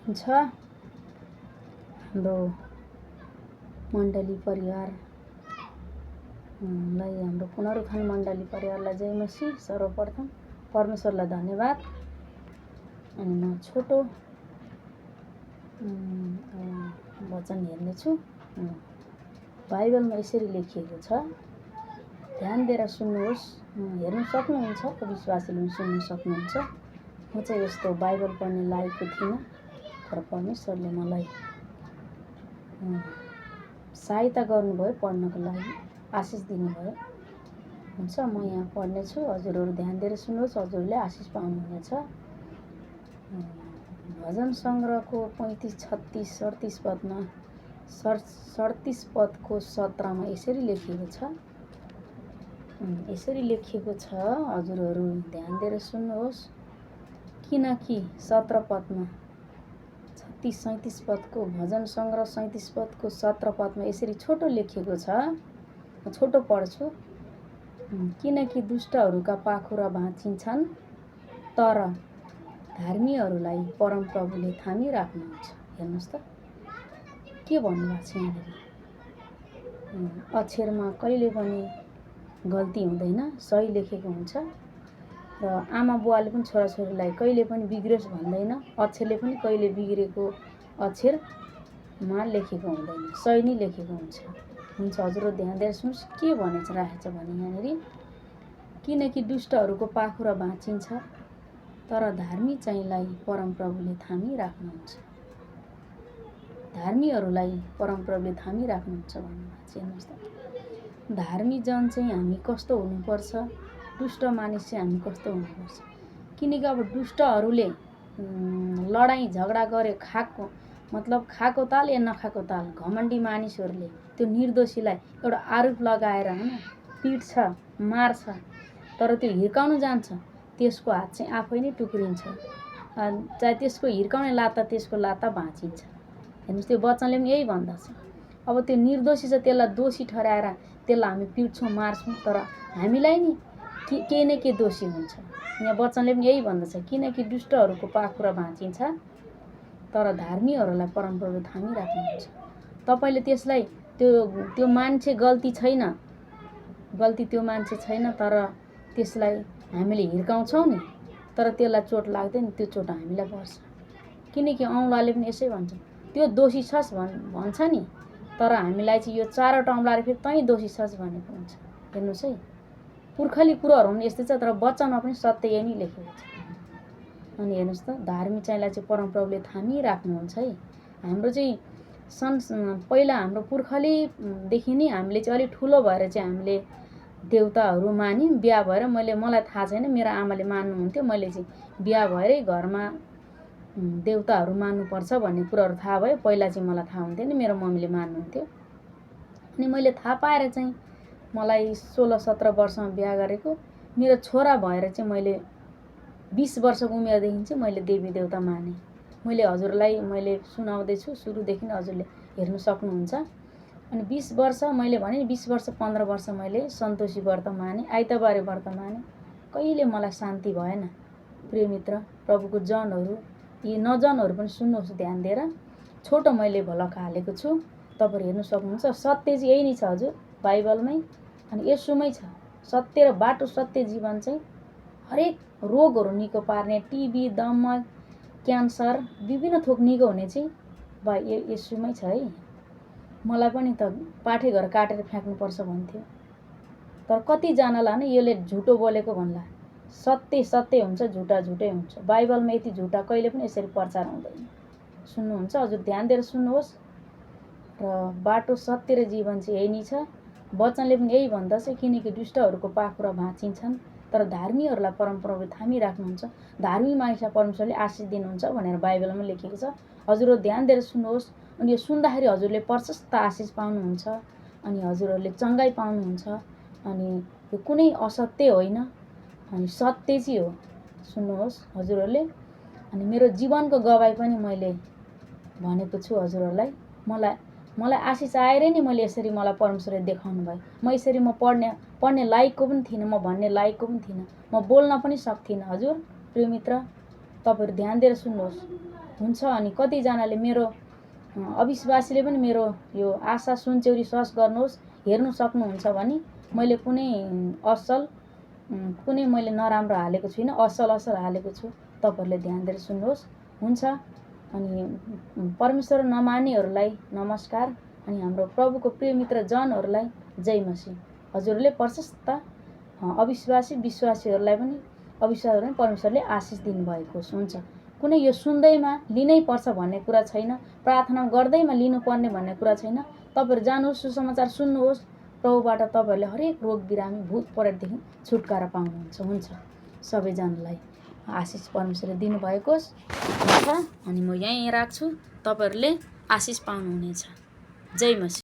छ हाम्रो मण्डली परिवार हाम्रो पुनरुत्थान मण्डली परिवारलाई जय मसीह। सर्वप्रथम परमेश्वरलाई धन्यवाद। अनि म छोटो वचन हेर्नेछु। बाइबलमा यसरी लेखिएको छ, ध्यान दिएर सुन्नुहोस्। हेर्नु सक्नुहुन्छ, विश्वासीले सुन्नु सक्नुहुन्छ। म चाहिँ यस्तो बाइबल पढ्ने लायकको थिइनँ, तर परमेश्वरले मलाई सहायता गर्नुभयो, पढ्नको लागि आशिष दिनुभयो। हुन्छ, म यहाँ पढ्नेछु, हजुरहरू ध्यान दिएर सुन्नुहोस्, हजुरले आशिष पाउनुहुनेछ। भजन सङ्ग्रहको 35, 36, 38 पदमा 37 पदको 17मा यसरी लेखिएको छ। हजुरहरू ध्यान दिएर सुन्नुहोस्। किनकि 17 पदमा 36, 37 पदको भजन सङ्ग्रह 37 पदको 17 पदमा यसरी छोटो लेखिएको छ। छोटो पढ्छु। किनकि दुष्टहरूका पाखुरा भाँचिन्छन्, तर धार्मीहरूलाई परमप्रभुले थामिराख्नुहुन्छ। हेर्नुहोस् त के भन्नुभएको छ यहाँनिर। अक्षरमा कहिले पनि गल्ती हुँदैन, सही लेखेको हुन्छ। र आमा बुवाले पनि छोराछोरीलाई कहिले पनि बिग्रियोस् भन्दैन। अक्षरले पनि कहिले बिग्रेको अक्षरमा लेखेको हुँदैन, सही नै लेखेको हुन्छ। हजुरहरू ध्यान दिएर सुन्नुहोस् के राखेछ भने यहाँनिर, किनकि दुष्टहरूको पाखुरा भाँचिन्छ, तर धार्मी चाहिँलाई परमप्रभुले थामिराख्नुहुन्छ। धार्मीहरूलाई परमप्रभुले थामिराख्नुहुन्छ भन्नुभएको छ। हेर्नुहोस् त, धार्मी जन चाहिँ हामी कस्तो हुनुपर्छ, दुष्ट मानिस चाहिँ हामी कस्तो हुनुपर्छ। किनकि अब दुष्टहरूले लडाइँ झगडा गरे, खाएको ताल या नखाएको ताल, घमण्डी मानिसहरूले त्यो निर्दोषीलाई एउटा आरोप लगाएर होइन पिट्छ, मार्छ, तर त्यो हिर्काउनु जान्छ, त्यसको हात चाहिँ आफै नै टुक्रिन्छ। चाहे त्यसको हिर्काउने लाता, त्यसको लाता भाँचिन्छ। हेर्नुहोस्, त्यो वचनले पनि यही भन्दछ। अब त्यो निर्दोषी छ, त्यसलाई दोषी ठहराएर त्यसलाई हामी पिट्छौँ, मार्छौँ, तर हामीलाई नि केही न केही दोषी हुन्छ। यहाँ वचनले पनि यही भन्दछ, किनकि दुष्टहरूको पाखुरा भाँचिन्छ, तर धार्मीहरूलाई परमप्रभुले थामिराख्नुहुन्छ। तपाईँले त्यसलाई त्यो मान्छे गल्ती त्यो मान्छे छैन, तर त्यसलाई हामीले हिर्काउँछौँ नि, तर त्यसलाई चोट लाग्दैन, त्यो चोट हामीलाई पर्छ। किनकि औँलाले पनि यसै भन्छ, त्यो दोषी छस् भन्छ नि, तर हामीलाई चाहिँ यो चारवटा औँलाले फेरि तँ दोषी छस् भनेको हुन्छ। हेर्नुहोस् है, पुर्खली कुरोहरू पनि यस्तै छ, तर वचनमा पनि सत्य यही नै लेखेको छ। अनि हेर्नुहोस् त, धार्मी चाहिँलाई चाहिँ परमप्रभुले थामिराख्नुहुन्छ है। हाम्रो चाहिँ पहिला हाम्रो पुर्खलीदेखि नै हामीले चाहिँ अलिक ठुलो भएर चाहिँ हामीले देउताहरू मान्यौँ। बिहा भएर मलाई थाहा छैन, मेरो आमाले मान्नुहुन्थ्यो। मैले चाहिँ बिहा भएरै घरमा देउताहरू मान्नुपर्छ भन्ने कुराहरू थाहा भयो। पहिला चाहिँ मलाई थाहा हुन्थेन, मेरो मम्मीले मान्नुहुन्थ्यो। अनि मैले थाहा पाएर चाहिँ मलाई 16-17 वर्षमा बिहा गरेको। मेरो छोरा भएर चाहिँ मैले 20 वर्षको उमेरदेखि चाहिँ मैले देवी देउता माने। मैले सुनाउँदैछु, सुरुदेखि हजुरले हेर्नु सक्नुहुन्छ। अनि 20 वर्ष मैले भने 20 वर्ष 15 वर्ष मैले सन्तोषी व्रत माने, आइतबारे व्रत माने। कहिले मलाई शान्ति भएन। प्रिय मित्र, प्रभुको जनहरू, यी नजनहरू पनि सुन्नुहोस् ध्यान दिएर। छोटो मैले भलक हालेको छु, तपाईँहरू हेर्नु सक्नुहुन्छ। सत्य चाहिँ यही नै छ हजुर, बाइबलमै अनि यसुमै छ। सत्य र बाटो, सत्य जीवन चाहिँ हरेक रोगहरू निको पार्ने, टिबी, दमा, क्यान्सर, विभिन्न थोक निको हुने चाहिँ यसुमै छ है। मलाई पनि त पाठे घर काटेर फ्याँक्नुपर्छ भन्थ्यो, तर कतिजनालाई नै यसले झुटो बोलेको भन्ला। सत्य सत्य हुन्छ, झुटा झुटै हुन्छ। बाइबलमा यति झुटा कहिले पनि यसरी प्रचार हुँदैन। सुन्नुहुन्छ हजुर, ध्यान दिएर सुन्नुहोस्। र बाटो, सत्य र जीवन चाहिँ यही नै छ। वचनले पनि यही भन्दछ, किनकि दुष्टहरूको पाखुरा भाँचिन्छन्, तर धार्मीहरूलाई परमप्रभुले थामिराख्नुहुन्छ। धार्मी मानिसलाई परमेश्वरले आशिष दिनुहुन्छ भनेर बाइबलमा लेखेको छ। हजुरहरू ध्यान दिएर सुन्नुहोस्। अनि यो सुन्दाखेरि हजुरले प्रशस्त आशिष पाउनुहुन्छ, अनि हजुरहरूले चङ्गाइ पाउनुहुन्छ। अनि यो कुनै असत्य होइन, अनि सत्य चाहिँ हो। सुन्नुहोस् हजुरहरूले। अनि मेरो जीवनको गवाई पनि मैले भनेको छु हजुरहरूलाई। मलाई आशिष आएरै नि मैले यसरी मलाई परमेश्वरले देखाउनु भयो। म यसरी पढ्ने लायकको पनि थिइनँ, म भन्ने लायकको पनि थिइनँ, म बोल्न पनि सक्थिनँ। हजुर प्रिय मित्र, तपाईँहरू ध्यान दिएर सुन्नुहोस्। हुन्छ। अनि कतिजनाले मेरो अविश्वासीले पनि मेरो यो आशा सुनचेउरी सहज गर्नुहोस्, हेर्नु सक्नुहुन्छ भने मैले कुनै मैले नराम्रो हालेको छुइनँ, असल हालेको छु। तपाईँहरूले ध्यान दिएर सुन्नुहोस्। हुन्छ। अनि परमेश्वर नमान्नेहरूलाई नमस्कार। अनि हाम्रो प्रभुको प्रिय मित्र जनहरूलाई जय मसीह। हजुरहरूले प्रशस्त विश्वासीहरूलाई पनि परमेश्वरले आशिष दिनुभएको हुन्छ। कुनै यो सुन्दैमा लिनै पर्छ भन्ने कुरा छैन, प्रार्थना गर्दैमा लिनुपर्ने भन्ने कुरा छैन। तपाईँहरू जानुहोस्, सुसमाचार सुन्नुहोस्। प्रभुबाट तपाईँहरूले हरेक रोग बिरामी भूत प्रेतदेखि छुटकारा पाउनुहुन्छ। हुन्छ। सबैजनालाई आशिष परमेश्वरले दिनुभएको हुन्छ। अनि म यहीँ राख्छु, तपाईँहरूले आशिष पाउनुहुनेछ। जय मसीह।